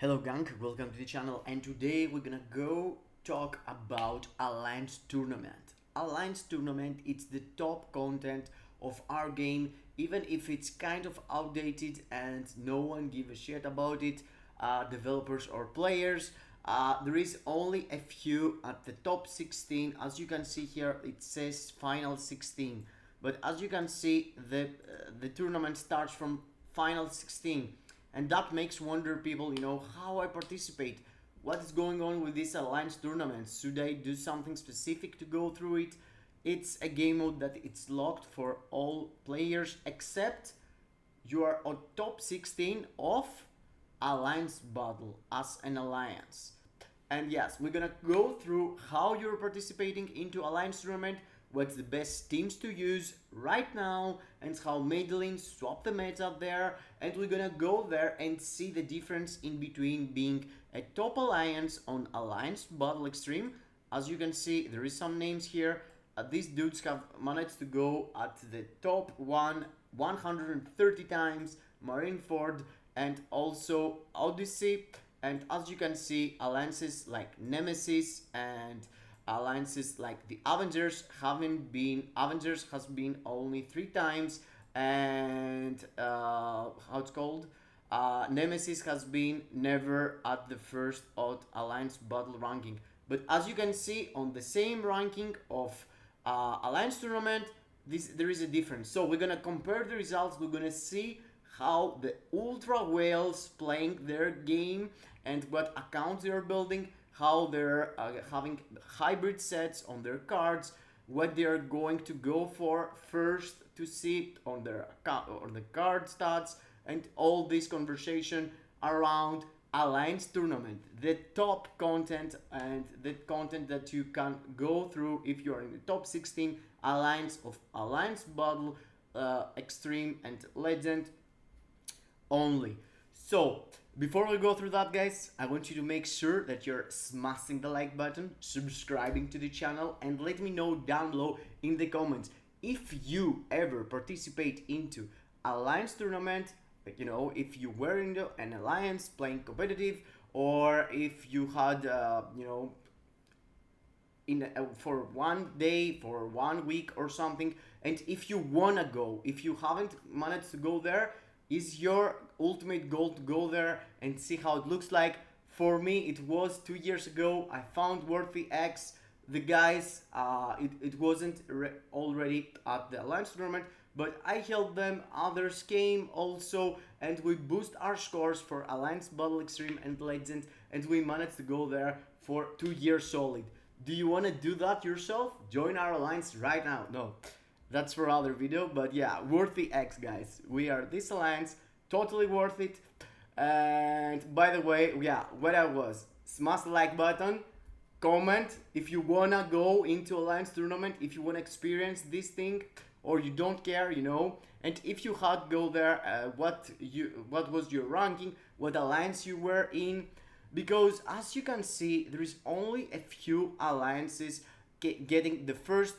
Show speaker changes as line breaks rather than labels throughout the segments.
Hello gang, welcome to the channel, and today we're gonna go talk about Alliance Tournament. Alliance Tournament, it's the top content of our game, even if it's kind of outdated and no one give a shit about it, developers or players. There is only a few at the top 16. As you can see here, it says final 16, but as you can see, the tournament starts from final 16, and that makes wonder people, how I participate, what is going on with this alliance tournament. Should I do something specific to go through it? It's a game mode that it's locked for all players except you are on top 16 of alliance battle as an alliance. And yes, we're gonna go through how you're participating into alliance tournament, what's the best teams to use right now, and how Madeline swapped the meta there. And we're gonna go there and see the difference in between being a top alliance on Alliance Battle Extreme. As you can see, there is some names here. These dudes have managed to go at the top 130 times, Marineford and also Odyssey. And as you can see, alliances like Nemesis and alliances like the Avengers Avengers has been only 3 times, and how it's called, Nemesis has been never at the first odd alliance battle ranking. But as you can see on the same ranking of alliance tournament, there is a difference. So we're gonna compare the results. We're gonna see how the ultra whales playing their game and what accounts they are building, how they're having hybrid sets on their cards, what they are going to go for first to see on their account or the card stats, and all this conversation around alliance tournament, the top content and the content that you can go through if you are in the top 16 alliance of alliance battle, extreme and legend only. So before we go through that, guys, I want you to make sure that you're smashing the like button, subscribing to the channel, and let me know down below in the comments if you ever participate into alliance tournament, if you were in an alliance playing competitive, or if you had for one day, for 1 week or something, and if you wanna go, if you haven't managed to go there, is your ultimate goal to go there and see how it looks like? For me, it was 2 years ago. I found Worthy X. The guys, it wasn't already at the Alliance tournament, but I helped them. Others came also, and we boost our scores for Alliance Battle Extreme and Legend, and we managed to go there for 2 years solid. Do you want to do that yourself? Join our alliance right now. No, that's for other video, but yeah, Worthy X, guys. We are this alliance, totally worth it. And by the way, yeah, what I was, smash the like button, comment if you wanna go into alliance tournament, if you wanna experience this thing, or you don't care, and if you had go there, what was your ranking, what alliance you were in, because as you can see, there is only a few alliances getting the first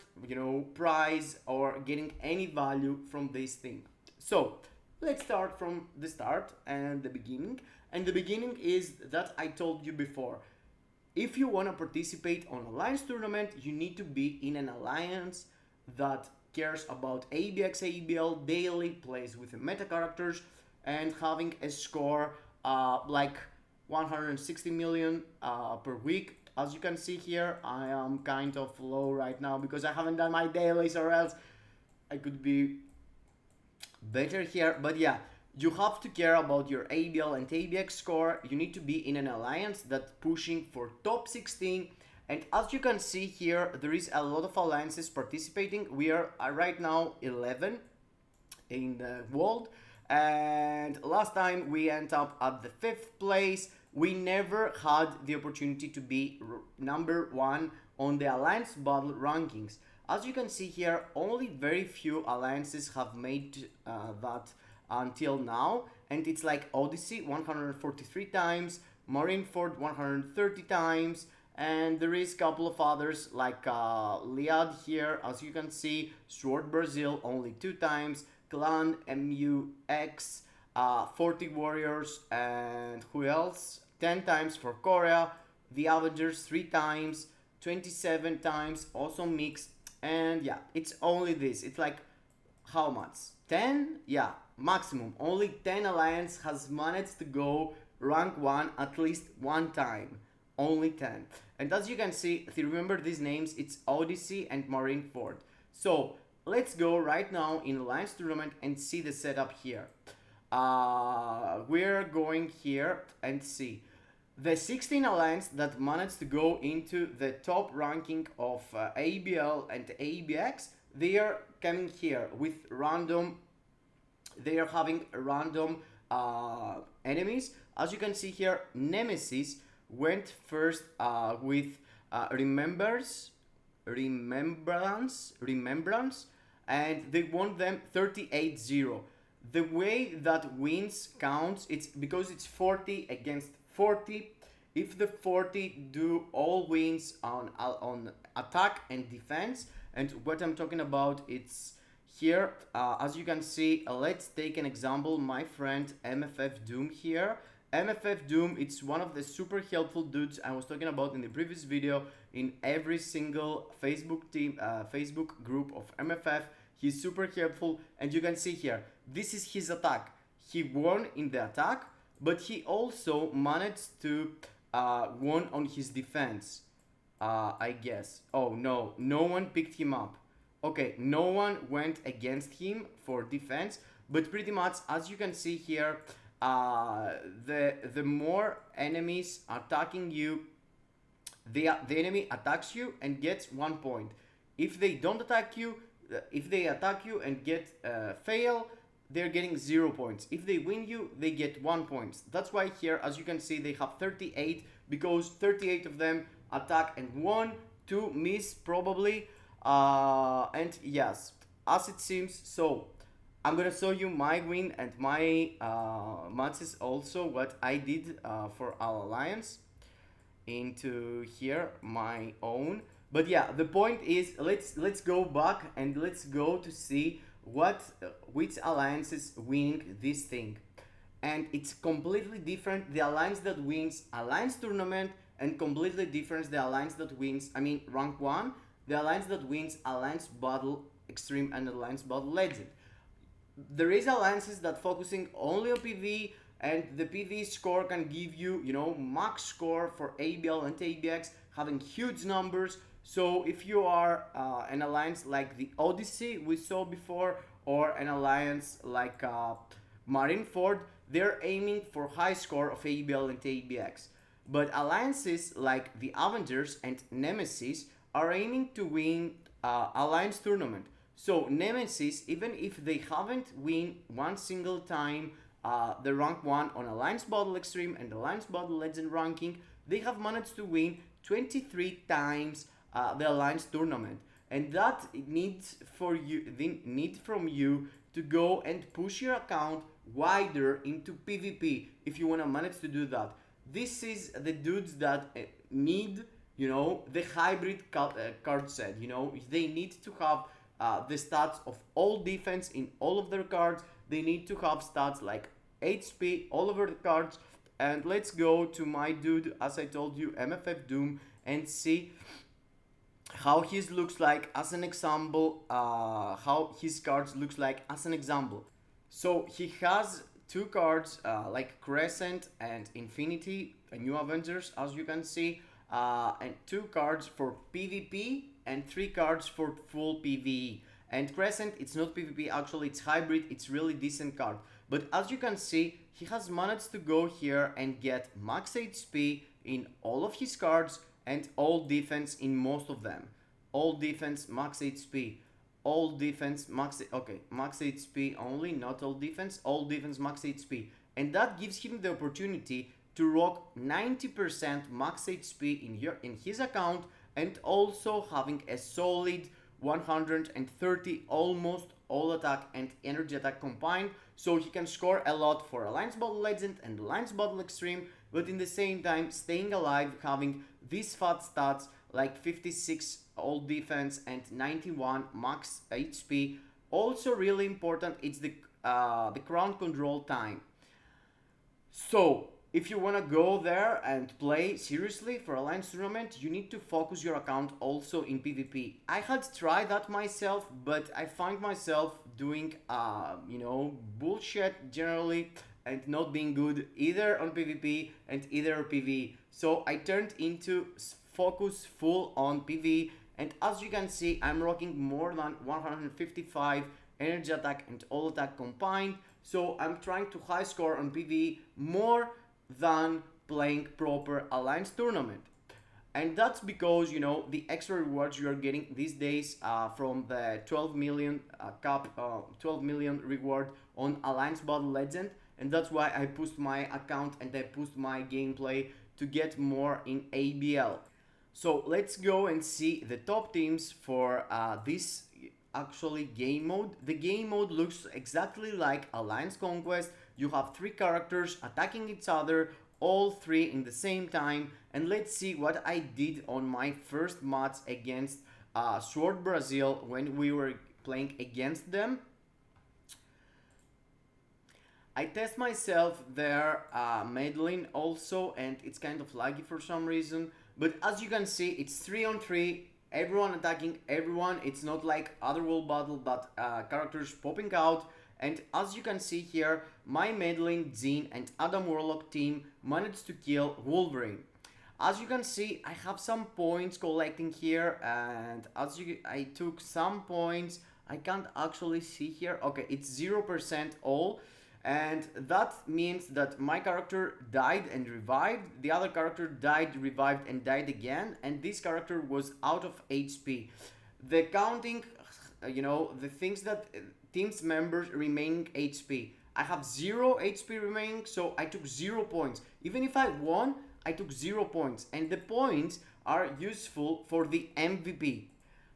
prize or getting any value from this thing. So let's start from the start and the beginning. And the beginning is that I told you before. If you want to participate on alliance tournament, you need to be in an alliance that cares about ABX ABL daily, plays with the meta characters, and having a score like 160 million per week. As you can see here, I am kind of low right now because I haven't done my dailies, or else I could be better here. But yeah, you have to care about your ABL and ABX score. You need to be in an alliance that's pushing for top 16. And as you can see here, there is a lot of alliances participating. We are right now 11 in the world, and last time we end up at the 5th place. We never had the opportunity to be number 1 on the alliance battle rankings. As you can see here, only very few alliances have made that until now, and it's like Odyssey 143 times, Marineford 130 times, and there is a couple of others like Liad here. As you can see, Sword Brazil only 2 times, Clan MUX, 40 Warriors, and who else? 10 times for Korea, the Avengers 3 times, 27 times, also mixed. And yeah, it's only this. It's like how much? 10? Yeah, maximum. Only 10 alliance has managed to go rank 1 at least one time. Only 10. And as you can see, if you remember these names, it's Odyssey and Marineford. So let's go right now in Alliance Tournament and see the setup here. We're going here and see the 16 alliance that managed to go into the top ranking of ABL and ABX. They are coming here with random, they are having random enemies. As you can see here, Nemesis went first with Remembrance, and they won them 38-0. The way that wins counts, it's because it's 40 against 40. If the 40 do all wins on attack and defense, and what I'm talking about, it's here, as you can see, let's take an example, my friend MFF Doom here. MFF Doom, it's one of the super helpful dudes I was talking about in the previous video. In every single Facebook group of MFF, he's super helpful, and you can see here, this is his attack. He won in the attack, but he also managed to won on his defense, I guess. Oh no, no one picked him up. Okay, no one went against him for defense, but pretty much as you can see here, the more enemies attacking you, the enemy attacks you and gets 1 point. If they don't attack you, if they attack you and get fail, they're getting 0 points. If they win you, they get 1 point. That's why here, as you can see, they have 38 because 38 of them attack and won, 2 miss probably, and yes, as it seems. So I'm gonna show you my win and my matches also, what I did for our alliance into here, my own. But yeah, the point is, let's go back and let's go to see which alliances winning this thing. And it's completely different, the alliance that wins alliance tournament, and completely different the alliance that wins, I mean rank 1, the alliance that wins alliance battle extreme and alliance battle legend. There is alliances that focusing only on PV, and the PV score can give you, you know, max score for ABL and ABX, having huge numbers. So if you are an alliance like the Odyssey we saw before, or an alliance like Marineford, they're aiming for high score of ABL and ABX. But alliances like the Avengers and Nemesis are aiming to win alliance tournament. So Nemesis, even if they haven't win one single time the rank 1 on Alliance Battle Extreme and Alliance Battle Legend ranking, they have managed to win 23 times the Alliance tournament. And that needs for you, they need from you to go and push your account wider into PvP if you want to manage to do that. This is the dudes that need, you know, the hybrid card set. You know, they need to have the stats of all defense in all of their cards. They need to have stats like HP all over the cards. And let's go to my dude, as I told you, MFF Doom, and see how his looks like as an example, how his cards looks like as an example. So he has 2 cards like Crescent and Infinity, a new Avengers, as you can see, and 2 cards for PvP and 3 cards for full PvE. And Crescent, it's not PvP, actually it's hybrid, it's really decent card. But as you can see, he has managed to go here and get max HP in all of his cards and all defense in most of them. All defense, max HP. All defense, max HP only, not all defense, max HP. And that gives him the opportunity to rock 90% max HP in his account, and also having a solid 130 almost all attack and energy attack combined, so he can score a lot for Alliance Battle Legend and Alliance Battle Extreme, but in the same time staying alive, having these fat stats like 56 all defense and 91 max HP. Also really important, it's the crown control time. So if you want to go there and play seriously for Alliance tournament, you need to focus your account also in PvP. I had tried that myself, but I find myself doing, bullshit generally and not being good either on PvP and either PvE. So I turned into focus full on PvE, and as you can see, I'm rocking more than 155 energy attack and all attack combined. So I'm trying to high score on PvE more than playing proper Alliance tournament. And that's because, the extra rewards you are getting these days from the 12 million 12 million reward on Alliance Battle Legend. And that's why I pushed my account and I pushed my gameplay to get more in ABL. So let's go and see the top teams for this actually game mode. The game mode looks exactly like Alliance Conquest. You have three characters attacking each other, all three in the same time. And let's see what I did on my first match against Sword Brazil when we were playing against them. I test myself there, Madeline also, and it's kind of laggy for some reason. But as you can see, it's 3 on 3, everyone attacking everyone. It's not like other world battle that characters popping out. And as you can see here, my Madeline, Jean and Adam Warlock team managed to kill Wolverine. As you can see, I have some points collecting here, and I took some points. I can't actually see here. Okay, it's 0% all. And that means that my character died and revived, the other character died, revived and died again, and this character was out of HP. The counting, the things that team's members remaining HP. I have 0 HP remaining, so I took 0 points. Even if I won, I took 0 points. And the points are useful for the MVP.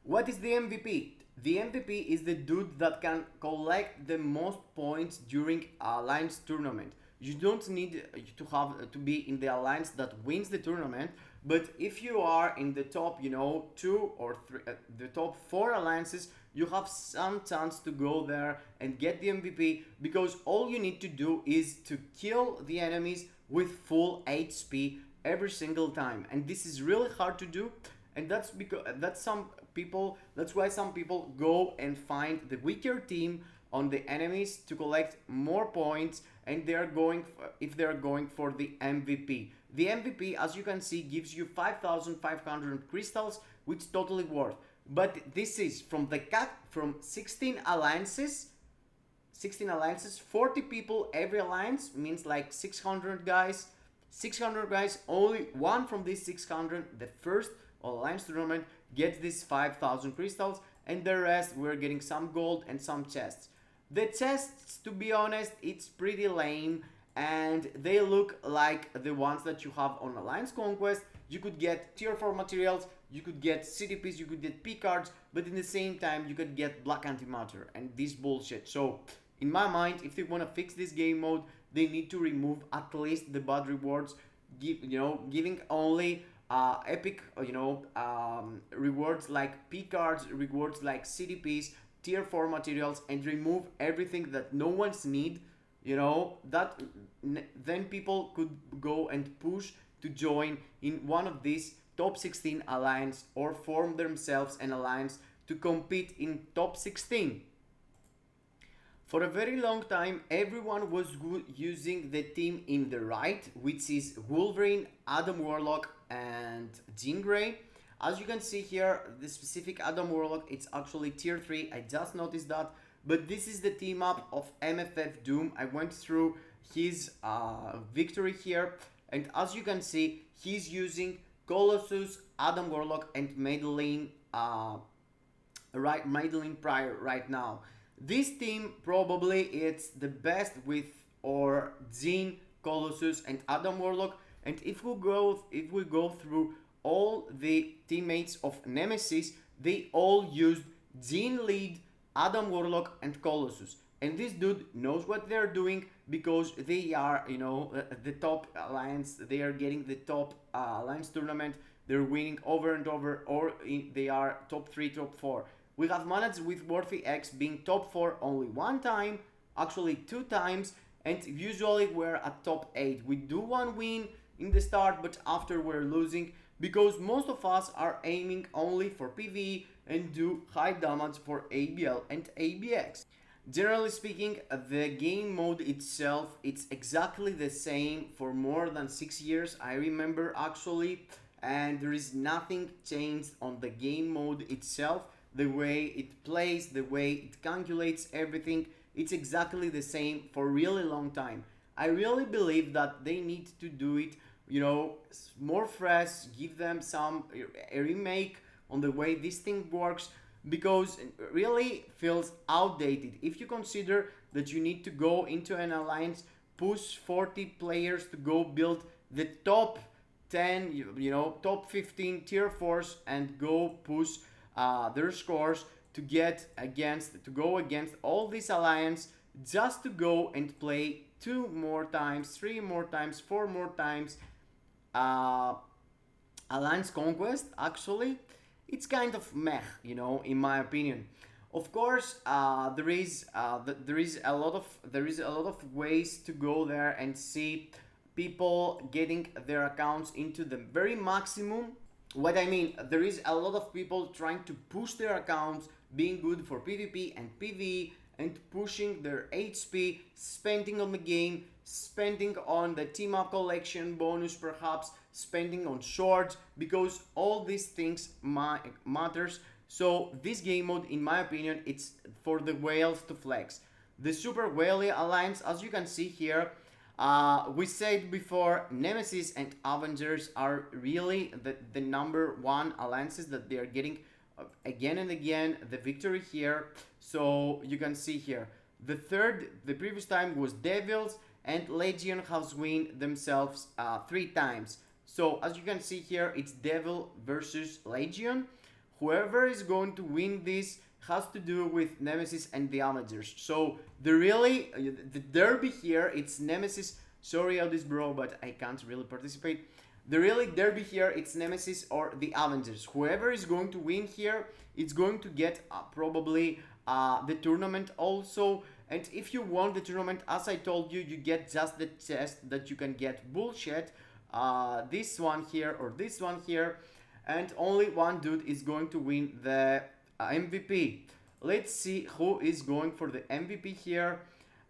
What is the MVP? The MVP is the dude that can collect the most points during Alliance tournament. You don't need to be in the Alliance that wins the tournament, but if you are in the top, 2 or 3, the top 4 alliances, you have some chance to go there and get the MVP, because all you need to do is to kill the enemies with full HP every single time, and this is really hard to do. And that's because that's why some people go and find the weaker team on the enemies to collect more points, and if they're going for the MVP. The MVP, as you can see, gives you 5,500 crystals, which is totally worth. But this is from 16 alliances. 40 people every alliance means like 600 guys. 600 guys, only one from these 600, the first Alliance tournament, gets these 5,000 crystals, and the rest we're getting some gold and some chests. The chests, to be honest, it's pretty lame, and they look like the ones that you have on Alliance Conquest. You could get tier 4 materials, you could get CDPs, you could get P cards, but in the same time you could get black antimatter and this bullshit. So in my mind, if they want to fix this game mode, they need to remove at least the bad rewards, giving only epic, rewards like P cards, rewards like CDPs, tier 4 materials, and remove everything that no one's need. Then people could go and push to join in one of these top 16 alliance, or form themselves an alliance to compete in top 16. For a very long time, everyone was using the team in the right, which is Wolverine, Adam Warlock, and Jean Grey. As you can see here, the specific Adam Warlock, it's actually tier 3, I just noticed that. But this is the team up of MFF Doom. I went through his victory here, and as you can see, he's using Colossus, Adam Warlock, and Madeline Pryor right now. This team probably it's the best with or Jean, Colossus, and Adam Warlock. And if we go through all the teammates of Nemesis, they all used Jean lead, Adam Warlock, and Colossus. And this dude knows what they're doing, because they are, the top alliance. They are getting the top alliance tournament. They're winning over and over, or they are top 3, top 4. We have managed with Worthy X being top 4 only one time, actually 2 times, and usually we're at top 8. We do one win in the start, but after we're losing because most of us are aiming only for PvE and do high damage for ABL and ABX. Generally speaking, the game mode itself, it's exactly the same for more than 6 years, I remember actually, and there is nothing changed on the game mode itself, the way it plays, the way it calculates everything, it's exactly the same for a really long time. I really believe that they need to do it, more fresh, give them some a remake on the way this thing works, because it really feels outdated. If you consider that you need to go into an alliance, push 40 players to go build the top 10, top 15 tier 4s and go push their scores to go against all this alliance, just to go and play 2 more times, 3 more times, 4 more times uh, Alliance Conquest, actually, it's kind of meh, in my opinion. Of course, there is a lot of ways to go there and see people getting their accounts into the very maximum. What I mean, there is a lot of people trying to push their accounts, being good for PvP and PvE, and pushing their HP, spending on the game, spending on the team up collection bonus, perhaps spending on swords, because all these things matters. So this game mode, in my opinion, it's for the whales to flex. The Super Whaley Alliance, as you can see here, we said before, Nemesis and Avengers are really the number 1 alliances that they are getting again and again the victory here. So you can see here, the previous time was Devils, and Legion has won themselves 3 times. So as you can see here, it's Devil versus Legion. Whoever is going to win this has to do with Nemesis and the Avengers. So the derby here, it's Nemesis. Sorry, Aldis bro, but I can't really participate. The really derby here, it's Nemesis or the Avengers. Whoever is going to win here, it's going to get probably the tournament also. And if you won the tournament, as I told you, you get just the chest that you can get bullshit. This one here or this one here. And only one dude is going to win the MVP. Let's see who is going for the MVP here.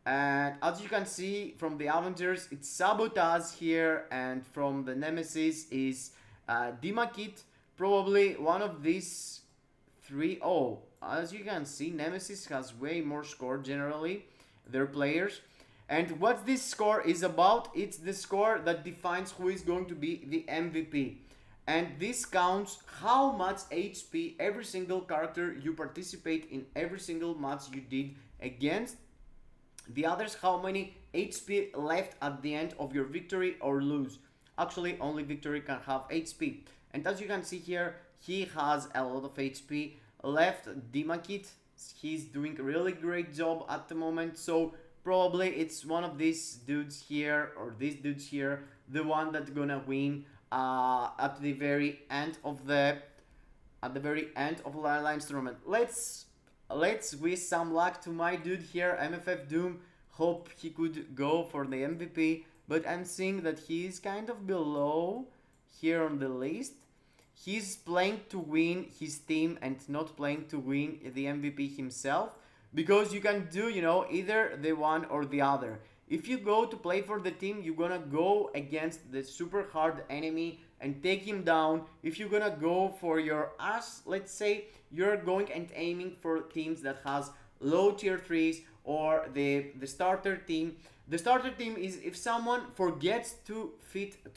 And as you can see from the Avengers, it's Sabotage here, and from the Nemesis is Dimakit, probably one of these 3. Oh, as you can see, Nemesis has way more score generally, their players. And what this score is about, it's the score that defines who is going to be the MVP. And this counts how much HP every single character you participate in every single match you did against the others, how many HP left at the end of your victory or lose. Actually, only victory can have HP. And as you can see here, he has a lot of HP left. Dimakit, he's doing a really great job at the moment. So probably it's one of these dudes here or these dudes here, the one that's gonna win at the very end of the Alliance tournament. Let's wish some luck to my dude here, MFF Doom. Hope he could go for the MVP, but I'm seeing that he is kind of below here on the list. He's playing to win his team and not playing to win the MVP himself, because you can do, either the one or the other. If you go to play for the team, you're gonna go against the super hard enemy and take him down. If you're gonna go for your ass, let's say, you're going and aiming for teams that has low tier 3s or the starter team. The starter team is if someone forgets to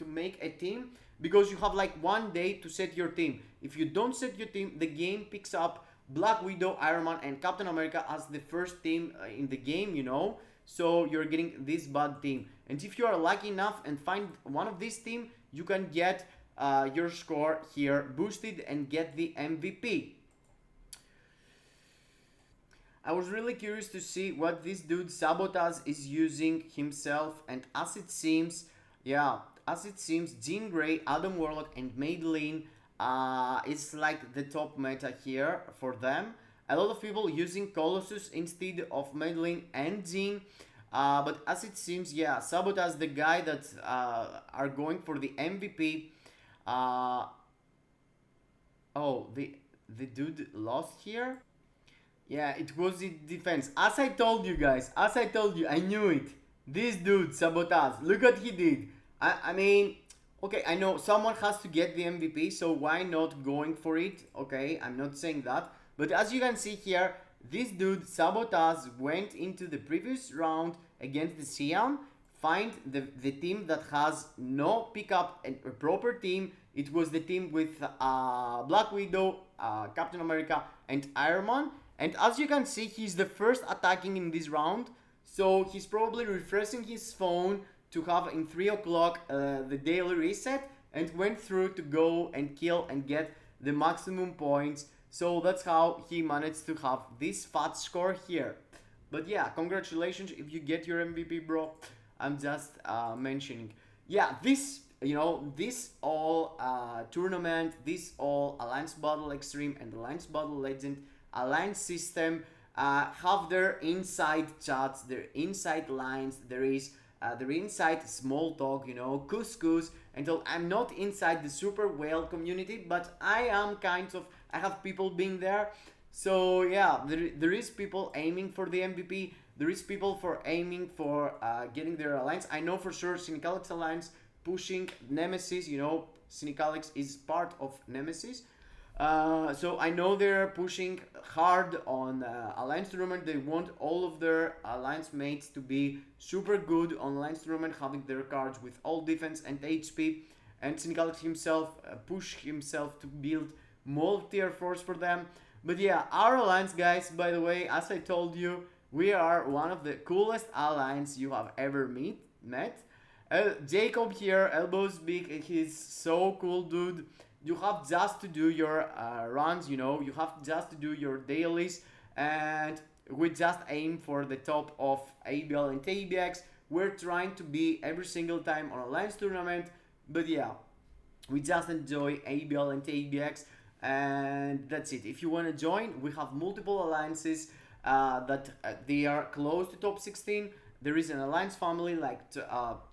make a team, because you have like 1 day to set your team. If you don't set your team, the game picks up Black Widow, Iron Man and Captain America as the first team in the game, so you're getting this bad team. And if you are lucky enough and find one of these team, you can get your score here boosted and get the MVP. I was really curious to see what this dude Sabotage is using himself, and as it seems, Jean Grey, Adam Warlock and Madeline is like the top meta here for them. A lot of people using Colossus instead of Madeline and Jean. But as it seems, yeah, Sabotage, the guy that are going for the MVP. Uh, oh, the dude lost here. Yeah, it was the defense. As I told you guys, as I told you, I knew it. This dude, Sabotage, look what he did. I mean, okay, I know someone has to get the MVP, so why not going for it? Okay, I'm not saying that. But as you can see here, this dude, Sabotage, went into the previous round against the Xi'an, find the team that has no pickup, a proper team. It was the team with Black Widow, Captain America, and Iron Man. And as you can see, he's the first attacking in this round. So he's probably refreshing his phone to have in 3 o'clock the daily reset, and went through to go and kill and get the maximum points. So that's how he managed to have this fat score here. But yeah, congratulations if you get your MVP, bro. I'm just mentioning. Yeah, this, you know, this all tournament, this all Alliance Battle Extreme and Alliance Battle Legend Alliance system have their inside chats, their inside lines. There is their inside small talk, you know, couscous. And so I'm not inside the super whale community, but I am kind of, I have people being there. So yeah, there is people aiming for the MVP. There is people for aiming for getting their alliance. I know for sure Cynicalix Alliance pushing Nemesis. You know, Cynicalix is part of Nemesis. So I know they're pushing hard on Alliance Tournament. They want all of their Alliance mates to be super good on Alliance Tournament, having their cards with all defense and HP. And Cynicalix himself push himself to build multi-tier force for them. But yeah, our Alliance, guys, by the way, as I told you, we are one of the coolest Alliance you have ever met. Jacob here, elbows big, he's so cool, dude. You have just to do your runs, you know, you have just to do your dailies, and we just aim for the top of ABL and ABX. We're trying to be every single time on Alliance Tournament, but yeah, we just enjoy ABL and ABX, and that's it. If you want to join, we have multiple alliances that they are close to top 16. There is an alliance family, like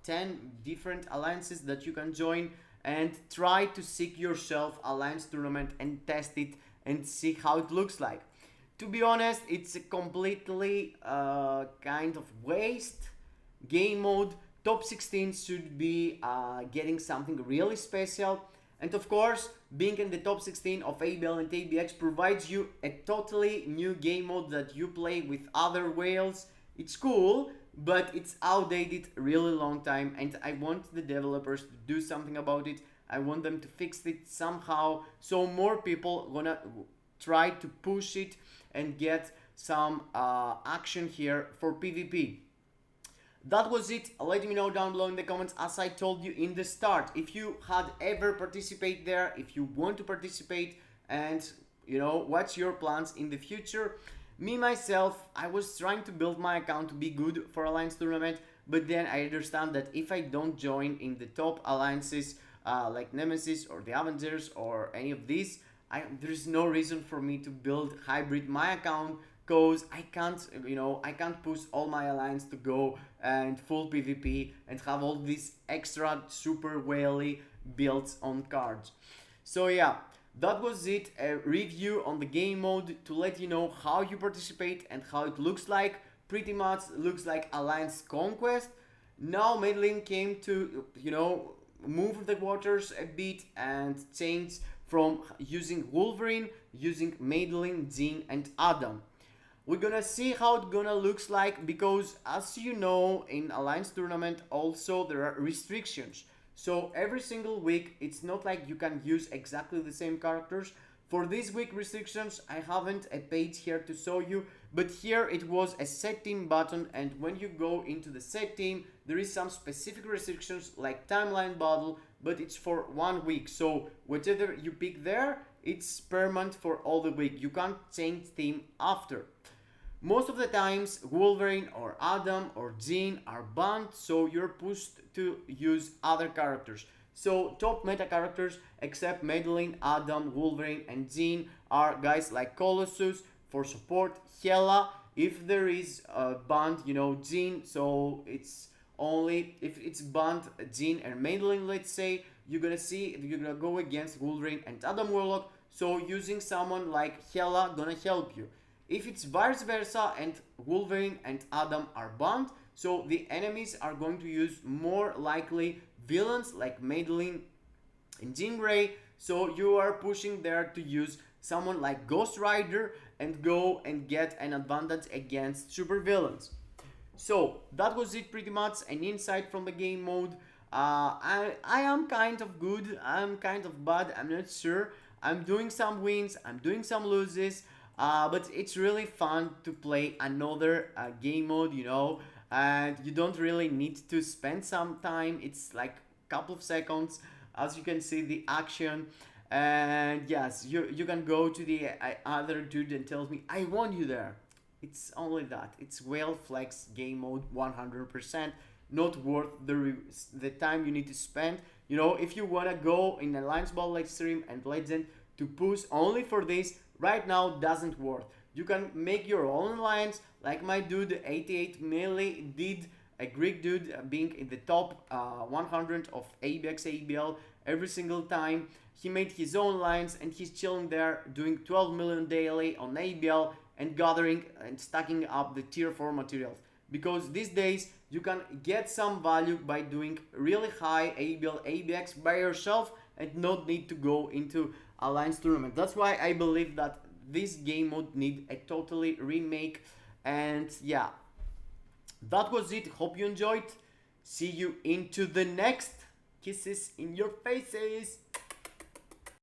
10 different alliances that you can join, and try to seek yourself alliance tournament and test it and see how it looks like. To be honest, it's a completely kind of waste game mode. Top 16 should be getting something really special. And of course, being in the top 16 of ABL and ABX provides you a totally new game mode that you play with other whales. It's cool, but it's outdated really long time, and I want the developers to do something about it. I want them to fix it somehow, so more people gonna try to push it and get some action here for PvP. That was it. Let me know down below in the comments, as I told you in the start, if you had ever participated there, if you want to participate, and you know, what's your plans in the future. Me myself, I was trying to build my account to be good for Alliance Tournament, but then I understand that if I don't join in the top alliances like Nemesis or the Avengers or any of these, there's no reason for me to build hybrid my account, because I can't, you know, I can't push all my alliance to go and full PvP and have all these extra super whaley builds on cards. So yeah, that was it, a review on the game mode to let you know how you participate and how it looks like. Pretty much looks like Alliance Conquest. Now Madeline came to, you know, move the waters a bit and change from using Wolverine, using Madeline, Jean and Adam. We're gonna see how it gonna looks like, because as you know, in Alliance Tournament also there are restrictions. So every single week, it's not like you can use exactly the same characters. For this week restrictions, I haven't a page here to show you, but here it was a set team button, and when you go into the set team, there is some specific restrictions like timeline battle, but it's for 1 week. So whatever you pick there, it's permanent for all the week. You can't change team after. Most of the times, Wolverine or Adam or Jean are banned, so you're pushed to use other characters. So top meta characters, except Madeline, Adam, Wolverine and Jean, are guys like Colossus for support, Hela if there is a band, you know, Jean, so it's only if it's band Jean and Madeline, let's say, you're gonna see you're gonna go against Wolverine and Adam Warlock, so using someone like Hela gonna help you. If it's vice versa and Wolverine and Adam are banned, so the enemies are going to use more likely villains like Madeline and Jean Grey, so you are pushing there to use someone like Ghost Rider and go and get an advantage against super villains. So that was it pretty much, an insight from the game mode. I am kind of good, I'm kind of bad, I'm not sure. I'm doing some wins, I'm doing some loses, but it's really fun to play another game mode, you know, and you don't really need to spend some time. It's like a couple of seconds, as you can see the action. And yes, you can go to the other dude and tells me I want you there. It's only that. It's well flex game mode 100%. Not worth the time you need to spend. You know, if you wanna go in Alliance Ball like Stream and Legend to push only for this, right now doesn't worth. You can make your own alliance, like my dude 88 melee did, a Greek dude being in the top 100 of ABX ABL every single time. He made his own lines and he's chilling there doing 12 million daily on ABL and gathering and stacking up the tier 4 materials. Because these days you can get some value by doing really high ABL ABX by yourself and not need to go into Alliance tournament. That's why I believe that this game mode need a totally remake. And yeah, that was it. Hope you enjoyed. See you into the next. Kisses in your faces.